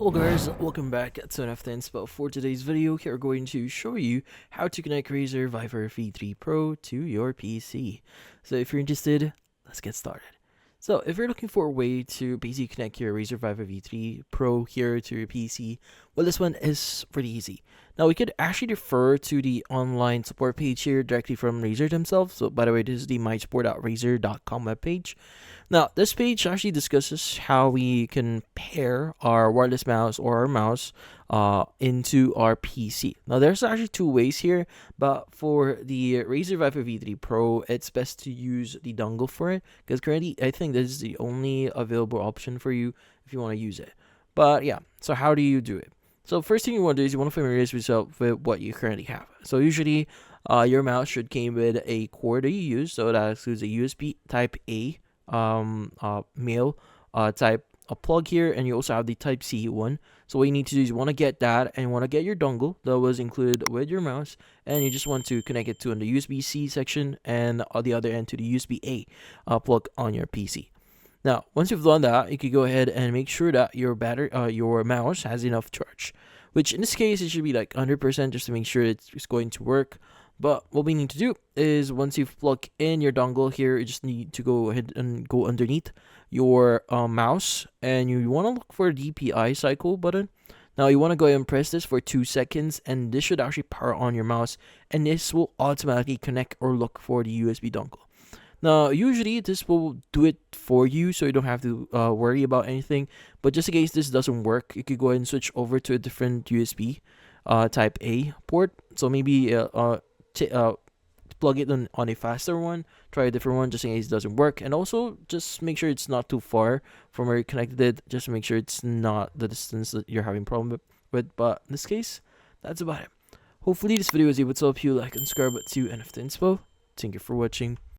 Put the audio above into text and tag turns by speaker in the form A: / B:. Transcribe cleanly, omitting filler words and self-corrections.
A: Hello guys, welcome back to NFT Inspo. For today's video, here we're going to show you how to connect Razer Viper V3 Pro to your PC. So if you're interested, let's get started. So if you're looking for a way to basically connect your Razer Viper V3 Pro here to your PC, well, this one is pretty easy. Now we could actually refer to the online support page here directly from Razer themselves. So by the way, this is the mysupport.razer.com webpage. Now, this page actually discusses how we can pair our wireless mouse or our mouse into our PC. Now, there's actually two ways here, but for the Razer Viper V3 Pro, it's best to use the dongle for it, because currently I think this is the only available option for you if you want to use it. But yeah, so how do you do it? So first thing you want to do is you want to familiarize yourself with what you currently have. So usually, your mouse should came with a cord that you use, so that includes a USB Type A male type a plug here, and you also have the Type C one. So what you need to do is you want to get that, and you want to get your dongle that was included with your mouse, and you just want to connect it to the USB-C section, and on the other end to the USB-A plug on your PC. Now, once you've done that, you can go ahead and make sure that your your mouse has enough charge, which in this case it should be like 100% just to make sure it's going to work. But what we need to do is once you've plugged in your dongle here, you just need to go ahead and go underneath your mouse, and you want to look for the DPI cycle button. Now you want to go ahead and press this for 2 seconds, and this should actually power on your mouse, and this will automatically connect or look for the USB dongle. Now, usually this will do it for you, so you don't have to worry about anything. But just in case this doesn't work, you could go ahead and switch over to a different USB Type A port. So maybe plug it on a faster one, try a different one just in case it doesn't work, and also just make sure it's not too far from where you connected it, just to make sure it's not the distance that you're having problem with. But in this case, that's about it. Hopefully this video was able to help you. Like and subscribe to NFT Inspo. Thank you for watching.